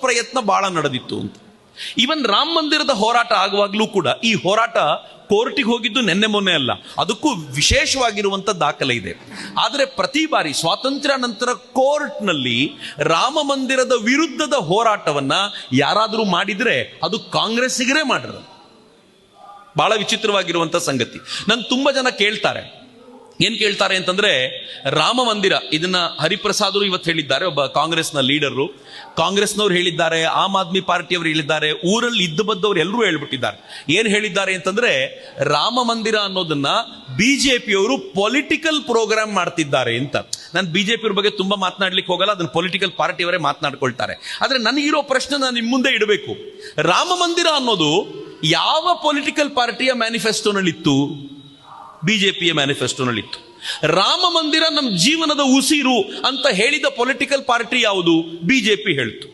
ಪ್ರಯತ್ನ ಬಹಳ ನಡೆದಿತ್ತು ಅಂತ. ಇವನ್ ರಾಮ ಮಂದಿರದ ಹೋರಾಟ ಆಗುವಾಗ್ಲೂ ಕೂಡ ಈ ಹೋರಾಟ ಕೋರ್ಟಿಗೆ ಹೋಗಿದ್ದು ನೆನ್ನೆ ಮೊನ್ನೆ ಅಲ್ಲ, ಅದಕ್ಕೂ ವಿಶೇಷವಾಗಿರುವಂತ ದಾಖಲೆ ಇದೆ. ಆದರೆ ಪ್ರತಿ ಬಾರಿ ಸ್ವಾತಂತ್ರ್ಯ ನಂತರ ಕೋರ್ಟ್ನಲ್ಲಿ ರಾಮ ಮಂದಿರದ ವಿರುದ್ಧದ ಹೋರಾಟವನ್ನ ಯಾರಾದರೂ ಮಾಡಿದ್ರೆ ಅದು ಕಾಂಗ್ರೆಸ್ಸಿಗರೇ ಮಾಡಿರೋದು. ಬಹಳ ವಿಚಿತ್ರವಾಗಿರುವಂತ ಸಂಗತಿ. ನಂಗೆ ತುಂಬಾ ಜನ ಕೇಳ್ತಾರೆ, ಏನ್ ಕೇಳ್ತಾರೆ ಅಂತಂದ್ರೆ, ರಾಮ ಮಂದಿರ ಇದನ್ನ ಹರಿಪ್ರಸಾದರು ಇವತ್ತು ಹೇಳಿದ್ದಾರೆ, ಒಬ್ಬ ಕಾಂಗ್ರೆಸ್ನ ಲೀಡರು. ಕಾಂಗ್ರೆಸ್ನವ್ರು ಹೇಳಿದ್ದಾರೆ, ಆಮ್ ಆದ್ಮಿ ಪಾರ್ಟಿಯವರು ಹೇಳಿದ್ದಾರೆ, ಊರಲ್ಲಿ ಇದ್ದು ಬದ್ದವ್ರು ಎಲ್ಲರೂ ಹೇಳ್ಬಿಟ್ಟಿದ್ದಾರೆ. ಏನ್ ಹೇಳಿದ್ದಾರೆ ಅಂತಂದ್ರೆ, ರಾಮ ಮಂದಿರ ಅನ್ನೋದನ್ನ ಬಿಜೆಪಿಯವರು ಪೊಲಿಟಿಕಲ್ ಪ್ರೋಗ್ರಾಮ್ ಮಾಡ್ತಿದ್ದಾರೆ ಅಂತ. ನಾನು ಬಿಜೆಪಿಯವ್ರ ಬಗ್ಗೆ ತುಂಬಾ ಮಾತನಾಡ್ಲಿಕ್ಕೆ ಹೋಗಲ್ಲ, ಅದನ್ನ ಪೊಲಿಟಿಕಲ್ ಪಾರ್ಟಿಯವರೇ ಮಾತನಾಡ್ಕೊಳ್ತಾರೆ. ಆದ್ರೆ ನನಗಿರೋ ಪ್ರಶ್ನೆ ನಾನು ನಿಮ್ ಮುಂದೆ ಇಡಬೇಕು. ರಾಮ ಮಂದಿರ ಅನ್ನೋದು ಯಾವ ಪೊಲಿಟಿಕಲ್ ಪಾರ್ಟಿಯ ಮ್ಯಾನಿಫೆಸ್ಟೋನಲ್ಲಿತ್ತು? ಬಿಜೆಪಿಯ ಮ್ಯಾನಿಫೆಸ್ಟೋನಲ್ಲಿತ್ತು. ರಾಮ ಮಂದಿರ ನಮ್ಮ ಜೀವನದ ಉಸಿರು ಅಂತ ಹೇಳಿದ ಪೊಲಿಟಿಕಲ್ ಪಾರ್ಟಿ ಯಾವುದು? ಬಿಜೆಪಿ ಹೇಳ್ತು.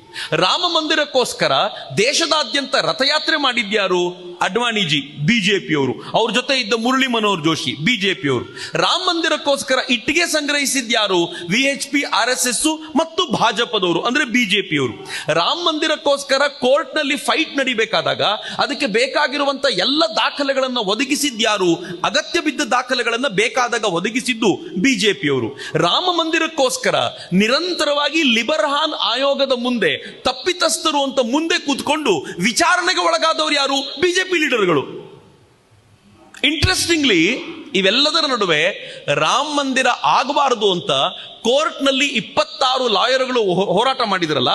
ರಾಮ ಮಂದಿರಕ್ಕೋಸ್ಕರ ದೇಶದಾದ್ಯಂತ ರಥಯಾತ್ರೆ ಮಾಡಿದ್ಯಾರು? ಅಡ್ವಾಣಿಜಿ, ಬಿಜೆಪಿಯವರು. ಅವ್ರ ಜೊತೆ ಇದ್ದ ಮುರಳಿ ಮನೋಹರ್ ಜೋಶಿ, ಬಿಜೆಪಿಯವರು. ರಾಮ ಮಂದಿರಕ್ಕೋಸ್ಕರ ಇಟ್ಟಿಗೆ ಸಂಗ್ರಹಿಸಿದ್ಯಾರು? VHP, RSS ಮತ್ತು ಭಾಜಪದವರು, ಅಂದ್ರೆ ಬಿಜೆಪಿಯವರು. ರಾಮ ಮಂದಿರಕ್ಕೋಸ್ಕರ ಕೋರ್ಟ್ ನಲ್ಲಿ ಫೈಟ್ ನಡಿಬೇಕಾದಾಗ ಅದಕ್ಕೆ ಬೇಕಾಗಿರುವಂತ ಎಲ್ಲ ದಾಖಲೆಗಳನ್ನ ಒದಗಿಸಿದ್ಯಾರು? ಅಗತ್ಯ ಬಿದ್ದ ದಾಖಲೆಗಳನ್ನ ಬೇಕಾದಾಗ ಒದಗಿಸಿದ್ದು ಬಿಜೆಪಿಯವರು. ರಾಮ ಮಂದಿರಕ್ಕೋಸ್ಕರ ನಿರಂತರವಾಗಿ ಲಿಬರ್ಹಾನ್ ಆಯೋಗದ ಮುಂದೆ ತಪ್ಪಿತಸ್ಥರು ಅಂತ ಮುಂದೆ ಕೂತ್ಕೊಂಡು ವಿಚಾರಣೆಗೆ ಒಳಗಾದವರು ಯಾರು? ಬಿಜೆಪಿ ಲೀಡರ್ಗಳು. ಇಂಟ್ರೆಸ್ಟಿಂಗ್ಲಿ ಇವೆಲ್ಲದರ ನಡುವೆ ರಾಮ ಮಂದಿರ ಆಗಬಾರದು ಅಂತ ಕೋರ್ಟ್ ನಲ್ಲಿ 26 ಲಾಯರ್ಗಳು ಹೋರಾಟ ಮಾಡಿದ್ರಲ್ಲ,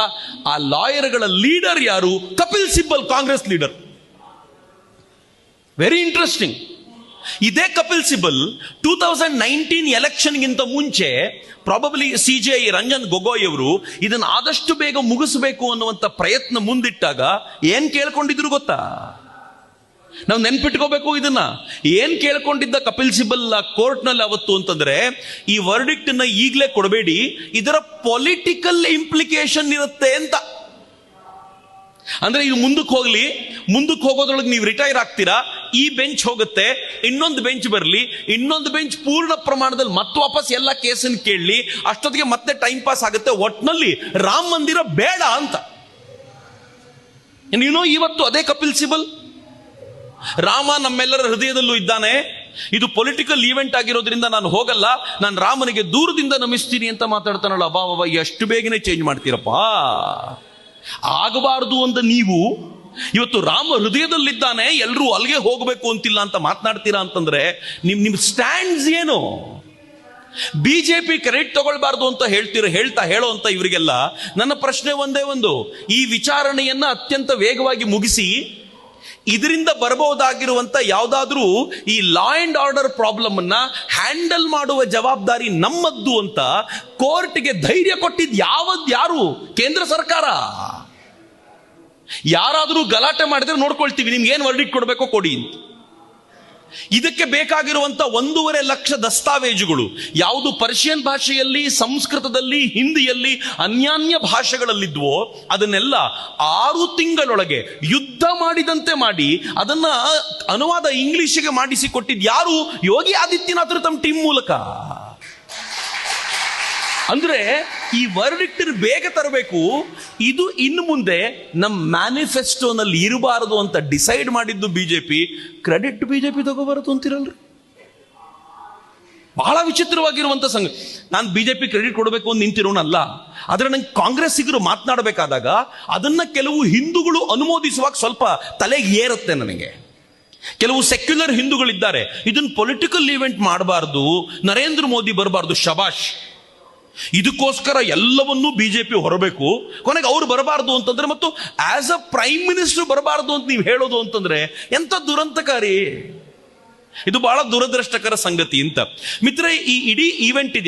ಆ ಲಾಯರ್ಗಳ ಲೀಡರ್ ಯಾರು? Kapil Sibal, Congress leader. Very interesting. ಇದೇ ಕಪಿಲ್ ಸಿಬಲ್ 2019 ಎಲೆಕ್ಷನ್ಗಿಂತ ಮುಂಚೆ ಪ್ರಾಬಬ್ಲಿ CJI ರಂಜನ್ ಗೊಗೋಯ್ ಅವರು ಇದನ್ನ ಆದಷ್ಟು ಬೇಗ ಮುಗಿಸಬೇಕು ಅನ್ನುವಂತ ಪ್ರಯತ್ನ ಮುಂದಿಟ್ಟಾಗ ಏನ್ ಕೇಳ್ಕೊಂಡಿದ್ರು ಗೊತ್ತಾ? ನಾವು ನೆನ್ಪಿಟ್ಕೋಬೇಕು ಇದನ್ನ. ಏನ್ ಕೇಳ್ಕೊಂಡಿದ್ದ ಕಪಿಲ್ ಸಿಬಲ್ ಕೋರ್ಟ್ ನಲ್ಲಿ ಅವತ್ತು ಅಂತಂದ್ರೆ, ಈ ವರ್ಡಿಕ್ಟ್ ನ ಈಗಲೇ ಕೊಡಬೇಡಿ, ಇದರ ಪೊಲಿಟಿಕಲ್ ಇಂಪ್ಲಿಕೇಶನ್ ಇರುತ್ತೆ ಅಂತ. ಅಂದ್ರೆ ಇದು ಮುಂದಕ್ಕೆ ಹೋಗೋದ್ರೊಳಗೆ ನೀವು ರಿಟೈರ್ ಆಗ್ತೀರಾ, ಈ ಬೆಂಚ್ ಹೋಗುತ್ತೆ, ಇನ್ನೊಂದು ಬೆಂಚ್ ಬರಲಿ, ಇನ್ನೊಂದು ಬೆಂಚ್ ಪೂರ್ಣ ಪ್ರಮಾಣದಲ್ಲಿ ಮತ್ತೆ ವಾಪಸ್ ಎಲ್ಲ ಕೇಸನ್ನು ಕೇಳಲಿ, ಅಷ್ಟೊತ್ತಿಗೆ ಮತ್ತೆ ಟೈಮ್ ಪಾಸ್ ಆಗುತ್ತೆ. ಒಟ್ನಲ್ಲಿ ರಾಮ ಮಂದಿರ ಬೇಡ ಅಂತ. ನೀನು ಇವತ್ತು ಅದೇ ಕಪಿಲ್ ಸಿಬಲ್, ರಾಮ ನಮ್ಮೆಲ್ಲರ ಹೃದಯದಲ್ಲೂ ಇದ್ದಾನೆ, ಇದು ಪೊಲಿಟಿಕಲ್ ಈವೆಂಟ್ ಆಗಿರೋದ್ರಿಂದ ನಾನು ಹೋಗಲ್ಲ, ನಾನು ರಾಮನಿಗೆ ದೂರದಿಂದ ನಮಿಸ್ತೀನಿ ಅಂತ ಮಾತಾಡ್ತಾನಲ್ಲ. ಅಬ್ಬಾ, ಎಷ್ಟು ಬೇಗನೆ ಚೇಂಜ್ ಮಾಡ್ತೀರಪ್ಪ. ಆಗಬಾರದು ಅಂತ ನೀವು ಇವತ್ತು ರಾಮ ಹೃದಯದಲ್ಲಿದ್ದಾನೆ, ಎಲ್ಲರೂ ಅಲ್ಲಿಗೆ ಹೋಗಬೇಕು ಅಂತಿಲ್ಲ ಅಂತ ಮಾತನಾಡ್ತೀರಾ ಅಂತಂದ್ರೆ ನಿಮ್ ಸ್ಟ್ಯಾಂಡ್ಸ್ ಏನು? ಬಿಜೆಪಿ ಕ್ರೆಡಿಟ್ ತಗೊಳ್ಬಾರ್ದು ಅಂತ ಹೇಳೋ ಅಂತ ಇವರಿಗೆಲ್ಲ ನನ್ನ ಪ್ರಶ್ನೆ ಒಂದೇ ಒಂದು, ಈ ವಿಚಾರಣೆಯನ್ನ ಅತ್ಯಂತ ವೇಗವಾಗಿ ಮುಗಿಸಿ ಇದರಿಂದ ಬರಬಹುದಾಗಿರುವಂತ ಯಾವ್ದಾದ್ರೂ ಈ ಲಾ ಅಂಡ್ ಆರ್ಡರ್ ಪ್ರಾಬ್ಲಮ್ ಅನ್ನ ಹ್ಯಾಂಡಲ್ ಮಾಡುವ ಜವಾಬ್ದಾರಿ ನಮ್ಮದ್ದು ಅಂತ ಕೋರ್ಟ್ಗೆ ಧೈರ್ಯ ಕೊಟ್ಟಿದ್ ಯಾರು? ಕೇಂದ್ರ ಸರ್ಕಾರ. ಯಾರಾದ್ರೂ ಗಲಾಟೆ ಮಾಡಿದ್ರೆ ನೋಡ್ಕೊಳ್ತೀವಿ, ನಿಮ್ಗೆ ಏನ್ ವರ್ಡಿಕ್ಟ್ ಕೊಡ್ಬೇಕೋ ಕೊಡಿ ಅಂತ. ಇದಕ್ಕೆ ಬೇಕಾಗಿರುವಂತ 1.5 ಲಕ್ಷ ದಸ್ತಾವೇಜುಗಳು ಯಾವುದು ಪರ್ಷಿಯನ್ ಭಾಷೆಯಲ್ಲಿ, ಸಂಸ್ಕೃತದಲ್ಲಿ, ಹಿಂದಿಯಲ್ಲಿ, ಅನ್ಯಾನ್ಯ ಭಾಷೆಗಳಲ್ಲಿದ್ವೋ ಅದನ್ನೆಲ್ಲ 6 ತಿಂಗಳೊಳಗೆ ಯುದ್ಧ ಮಾಡಿದಂತೆ ಮಾಡಿ ಅದನ್ನ ಅನುವಾದ ಇಂಗ್ಲಿಷ್ಗೆ ಮಾಡಿಸಿ ಕೊಟ್ಟಿದ್ ಯಾರು? ಯೋಗಿ ಆದಿತ್ಯನಾಥ್ ತಮ್ಮ ಟೀಮ್ ಮೂಲಕ. ಅಂದ್ರೆ ಈ ವರ್ಡಿಕ್ಟ್ ಬೇಗ ತರಬೇಕು, ಇದು ಇನ್ನು ಮುಂದೆ ನಮ್ಮ ಮ್ಯಾನಿಫೆಸ್ಟೋನಲ್ಲಿ ಇರಬಾರದು ಅಂತ ಡಿಸೈಡ್ ಮಾಡಿದ್ದು ಬಿಜೆಪಿ. ಕ್ರೆಡಿಟ್ ಬಿಜೆಪಿ ತಗೋಬಾರದು ಅಂತಿರಲ್ರಿ. ಬಹಳ ವಿಚಿತ್ರವಾಗಿರುವಂತ ಸಂಗತಿ. ನಾನು ಬಿಜೆಪಿ ಕ್ರೆಡಿಟ್ ಕೊಡಬೇಕು ಅಂತ ನಿಂತಿರೋನಲ್ಲ, ಆದ್ರೆ ನಂಗೆ ಕಾಂಗ್ರೆಸ್ಸಿಗರು ಮಾತನಾಡಬೇಕಾದಾಗ ಅದನ್ನ ಕೆಲವು ಹಿಂದೂಗಳು ಅನುಮೋದಿಸುವಾಗ ಸ್ವಲ್ಪ ತಲೆಗೆ ಏರುತ್ತೆ ನನಗೆ. ಕೆಲವು ಸೆಕ್ಯುಲರ್ ಹಿಂದೂಗಳಿದ್ದಾರೆ, ಇದನ್ನ ಪೊಲಿಟಿಕಲ್ ಈವೆಂಟ್ ಮಾಡಬಾರ್ದು, ನರೇಂದ್ರ ಮೋದಿ ಬರಬಾರ್ದು, ಶಬಾಷ್, ಇದಕ್ಕೋಸ್ಕರ ಎಲ್ಲವನ್ನೂ ಬಿಜೆಪಿ ಹೊರಬೇಕು, ಕೊನೆಗೆ ಅವ್ರು ಬರಬಾರ್ದು ಅಂತಂದ್ರೆ ಮತ್ತು ಆಸ್ ಅ ಪ್ರೈಮ್ ಮಿನಿಸ್ಟರ್ ಬರಬಾರ್ದು ಅಂತ ನೀವು ಹೇಳೋದು ಅಂತಂದ್ರೆ ಎಂತ ದುರಂತಕಾರಿ. ಇದು ಬಹಳ ದುರದೃಷ್ಟಕರ ಸಂಗತಿ ಅಂತ. ಮಿತ್ರ, ಈ ಇಡೀ ಈವೆಂಟ್ ಇದೆಯಲ್ಲ